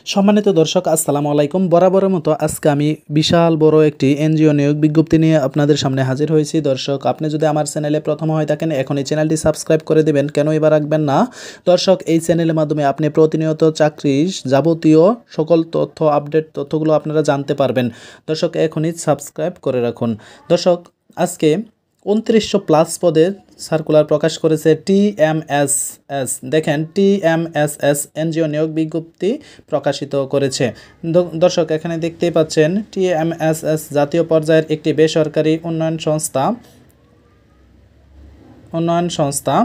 সম্মানিত দর্শক আসসালামু আলাইকুম। বরাবরের মতো আজকে আমি বিশাল বড় একটি এনজিও নিয়োগ বিজ্ঞপ্তি নিয়ে আপনাদের সামনে হাজির হয়েছি। দর্শক, আপনি যদি আমার চ্যানেলে প্রথম হয়ে থাকেন এখন এই চ্যানেলটি সাবস্ক্রাইব করে দেবেন, কেন এবার রাখবেন না। দর্শক, এই চ্যানেলের মাধ্যমে আপনি প্রতিনিয়ত চাকরির যাবতীয় সকল তথ্য আপডেট তথ্যগুলো আপনারা জানতে পারবেন। দর্শক, এখনই সাবস্ক্রাইব করে রাখুন। দর্শক, আজকে 2900+ পদের সার্কুলার প্রকাশ করেছে টিএমএসএস। দেখেন, টিএমএসএস এনজিও নিয়োগ বিজ্ঞপ্তি প্রকাশিত করেছে। দর্শক, এখানে দেখতেই পাচ্ছেন টিএমএসএস জাতীয় পর্যায়ের একটি বেসরকারি উন্নয়ন সংস্থা।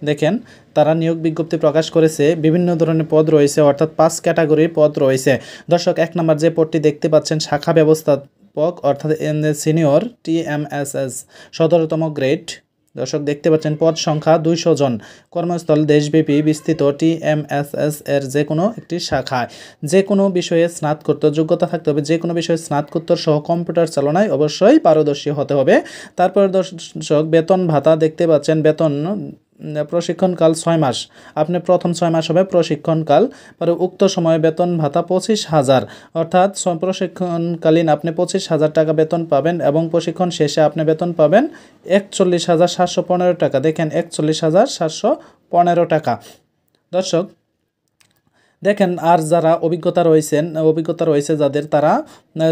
দেখেন, তারা নিয়োগ বিজ্ঞপ্তি প্রকাশ করেছে। বিভিন্ন ধরনের পদ রয়েছে, অর্থাৎ 5 ক্যাটাগরির পদ রয়েছে। দর্শক, 1 নম্বর যে পদটি দেখতে পাচ্ছেন শাখা ব্যবস্থাপক, অর্থাৎ সিনিয়র টিএমএসএস 17তম গ্রেড। দর্শক, দেখতে পাচ্ছেন পদ সংখ্যা 200 জন। কর্মস্থল দেশব্যাপী বিস্তৃত। টিএমএসএস এর যে কোনো একটি শাখায় যে কোনো বিষয়ে স্নাতকোত্তর যোগ্যতা থাকতে হবে। যে কোনো বিষয়ে স্নাতকোত্তর সহ কম্পিউটার চালনায় অবশ্যই পারদর্শী হতে হবে। তারপর দর্শক, বেতন ভাতা দেখতে পাচ্ছেন। বেতন প্রশিক্ষণকাল 6 মাস। আপনি প্রথম 6 মাস হবে প্রশিক্ষণকাল, পরে উক্ত সময়ে বেতন ভাতা 25,000, অর্থাৎ প্রশিক্ষণকালীন আপনি 25,000 টাকা বেতন পাবেন এবং প্রশিক্ষণ শেষে আপনি বেতন পাবেন 41,715 টাকা। দেখেন, 41,715 টাকা। দর্শক, দেখেন, আর যারা অভিজ্ঞতা রয়েছে যাদের, তারা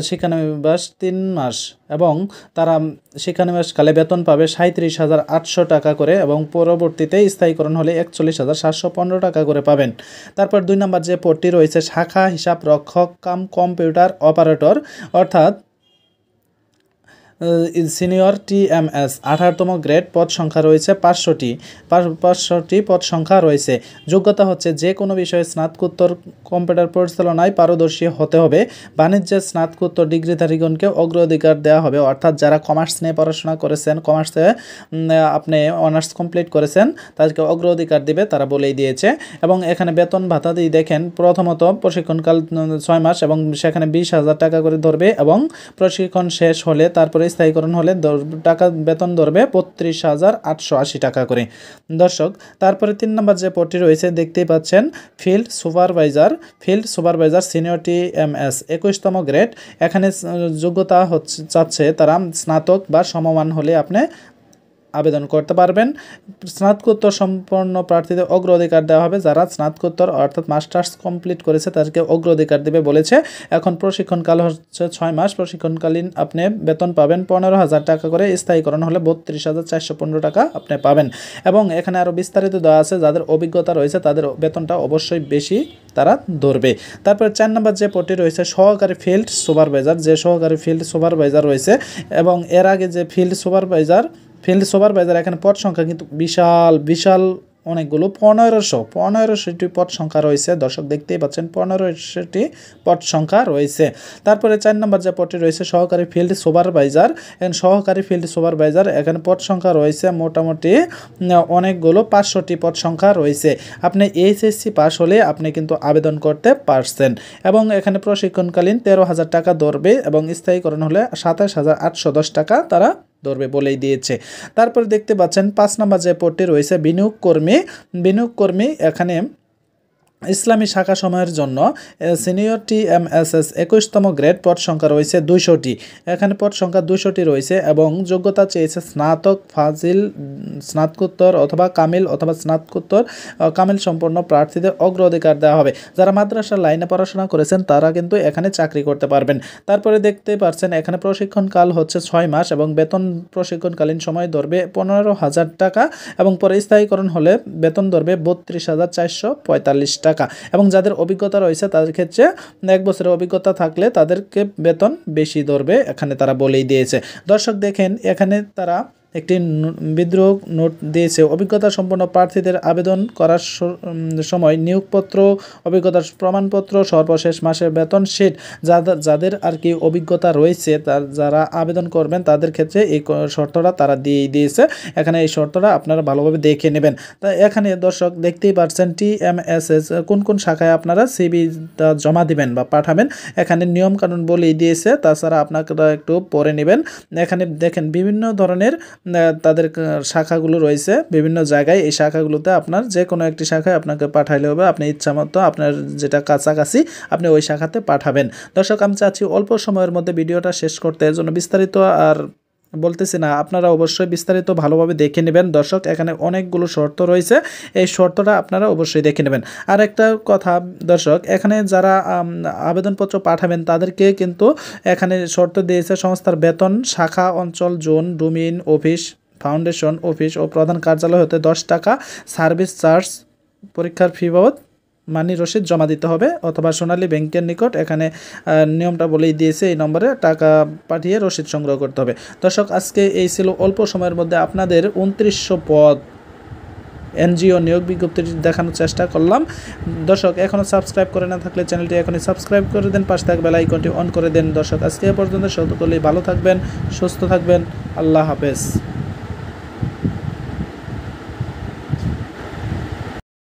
শিক্ষানবিশ 3 মাস এবং তারা শিক্ষানবিশকালে বেতন পাবে 37,800 টাকা করে এবং পরবর্তীতে স্থায়ীকরণ হলে 41,715 টাকা করে পাবেন। তারপর 2 নম্বর যে পদটি রয়েছে শাখা হিসাব রক্ষক কাম কম্পিউটার অপারেটর, অর্থাৎ সিনিয়র টিএমএস 18তম গ্রেড। পদ সংখ্যা রয়েছে 500টি পদ সংখ্যা রয়েছে। যোগ্যতা হচ্ছে যে কোনো বিষয়ে স্নাতকোত্তর কম্পিউটার পরিচালনায় পারদর্শী হতে হবে। বাণিজ্যের স্নাতকোত্তর ডিগ্রিধারীগণকে অগ্রাধিকার দেওয়া হবে, অর্থাৎ যারা কমার্স নিয়ে পড়াশোনা করেছেন, কমার্সে আপনি অনার্স কমপ্লিট করেছেন, তাদেরকে অগ্রাধিকার দিবে, তারা বলেই দিয়েছে। এবং এখানে বেতন ভাতা দিয়ে দেখেন, প্রথমত প্রশিক্ষণকাল 6 মাস এবং সেখানে 20,000 টাকা করে ধরবে এবং প্রশিক্ষণ শেষ হলে তারপরে স্থায়ীকরণ হলে টাকা বেতন ধরবে 32,880 টাকা করে। দর্শক, তারপরে 3 নম্বর যে পদটি রয়েছে দেখতেই পাচ্ছেন ফিল্ড সুপারভাইজার সিনিয়র টিএমএস 21তম গ্রেড। এখানে যোগ্যতা চাচ্ছে তারা স্নাতক বা সমমান হলে আপনি আবেদন করতে পারবেন। স্নাতকোত্তর সম্পন্ন প্রার্থীদের অগ্রাধিকার দেওয়া হবে। যারা স্নাতকোত্তর অর্থাৎ মাস্টার্স কমপ্লিট করেছে তাদেরকে অগ্রাধিকার দেবে বলেছে। এখন প্রশিক্ষণকাল হচ্ছে 6 মাস। প্রশিক্ষণকালীন আপনি বেতন পাবেন 15,000 টাকা করে, স্থায়ীকরণ হলে 32,415 টাকা আপনি পাবেন। এবং এখানে আরও বিস্তারিত দেওয়া আছে, যাদের অভিজ্ঞতা রয়েছে তাদের বেতনটা অবশ্যই বেশি তারা ধরবে। তারপর 4 নম্বর যে পদটি রয়েছে সহকারী ফিল্ড সুপারভাইজার রয়েছে এবং এর আগে যে ফিল্ড সুপারভাইজার এখানে পদ সংখ্যা কিন্তু বিশাল অনেকগুলো, 1500টি পদ সংখ্যা রয়েছে। দর্শক, দেখতেই পাচ্ছেন 1500টি পদ সংখ্যা রয়েছে। তারপরে 4 নম্বর যে পদটি রয়েছে সহকারী ফিল্ড সুপারভাইজার এখানে পদ সংখ্যা রয়েছে মোটামুটি অনেকগুলো, 500টি পদ সংখ্যা রয়েছে। আপনি এইচএসসি পাস হলে আপনি কিন্তু আবেদন করতে পারছেন এবং এখানে প্রশিক্ষণকালীন 13,000 টাকা ধরবে এবং স্থায়ীকরণ হলে 27,810 টাকা তারা ধরবে বলেই দিয়েছে। তারপরে দেখতে পাচ্ছেন 5 নম্বর যে পদটি রয়েছে বিনিয়োগ কর্মী এখানে ইসলামী শাখা সময়ের জন্য সিনিয়র টিএমএসএস 21তম গ্রেড। পদ সংখ্যা রয়েছে 200টি। এখানে পদ সংখ্যা 200টি রয়েছে এবং যোগ্যতা চেয়েছে স্নাতক, ফাজিল, স্নাতকোত্তর অথবা স্নাতকোত্তর কামিল সম্পন্ন প্রার্থীদের অগ্রাধিকার দেওয়া হবে। যারা মাদ্রাসার লাইনে পড়াশোনা করেছেন তারা কিন্তু এখানে চাকরি করতে পারবেন। তারপরে দেখতে পাচ্ছেন এখানে প্রশিক্ষণকাল হচ্ছে 6 মাস এবং বেতন প্রশিক্ষণকালীন সময় ধরবে 15,000 টাকা এবং পরে স্থায়ীকরণ হলে বেতন ধরবে 32,445 টাকা। এবং যাদের অভিজ্ঞতা রয়েছে তাদের ক্ষেত্রে 1 বছরের অভিজ্ঞতা থাকলে তাদেরকে বেতন বেশি ধরবে, এখানে তারা বলেই দিয়েছে। দর্শক, দেখেন এখানে তারা একটি বিদ্রোহ নোট দিয়েছে। অভিজ্ঞতা সম্পন্ন প্রার্থীদের আবেদন করার সময় নিয়োগপত্র, অভিজ্ঞতার প্রমাণপত্র, সর্বশেষ মাসের বেতন শীট, যাদের আর কি অভিজ্ঞতা রয়েছে যারা আবেদন করবেন তাদের ক্ষেত্রে এই শর্তটা তারা দিয়েই দিয়েছে। এখানে এই শর্তটা আপনারা ভালোভাবে দেখে নেবেন। তাই এখানে দর্শক দেখতেই পাচ্ছেন টিএমএসএস কোন শাখায় আপনারা সিভিটা জমা দিবেন বা পাঠাবেন, এখানে নিয়মকানুন বলেই দিয়েছে। তাছাড়া আপনারা একটু পড়ে নেবেন। এখানে দেখেন বিভিন্ন ধরনের তাদের শাখাগুলো রয়েছে বিভিন্ন জায়গায়। এই শাখাগুলোতে আপনার যে কোনো একটি শাখায় আপনাকে পাঠাইলে হবে, আপনি ইচ্ছা মতো আপনার যেটা কাছাকাছি আপনি ওই শাখাতে পাঠাবেন। দর্শক, আমি চাচ্ছি অল্প সময়ের মধ্যে ভিডিওটা শেষ করতে, এর জন্য বিস্তারিত আর বলতেছি না, আপনারা অবশ্যই বিস্তারিত ভালোভাবে দেখে নেবেন। দর্শক, এখানে অনেকগুলো শর্ত রয়েছে, এই শর্তটা আপনারা অবশ্যই দেখে নেবেন। আর একটা কথা দর্শক, এখানে যারা আবেদনপত্র পাঠাবেন তাদেরকে কিন্তু এখানে শর্ত দিয়েছে সংস্থার বেতন, শাখা, অঞ্চল, zone, domain, office, foundation office ও প্রধান কার্যালয় হতে 10 টাকা সার্ভিস চার্জ, পরীক্ষার ফি বাবদ মানি রসিদ জমা দিতে হবে অথবা সোনালী ব্যাংকের নিকট, এখানে নিয়মটা বলেই দিয়েছে, এই নম্বরে টাকা পাঠিয়ে রসিদ সংগ্রহ করতে হবে। দর্শক, আজকে এই ছিল অল্প সময়ের মধ্যে আপনাদের 2900 পদ এনজিও নিয়োগ বিজ্ঞপ্তিটি দেখানোর চেষ্টা করলাম। দর্শক, এখনও সাবস্ক্রাইব করে না থাকলে চ্যানেলটি এখনই সাবস্ক্রাইব করে দেন, পাশে থাকা বেল আইকনটি অন করে দেন। দর্শক, আজকে এ পর্যন্ত, সকলেই ভালো থাকবেন, সুস্থ থাকবেন, আল্লাহ হাফেজ।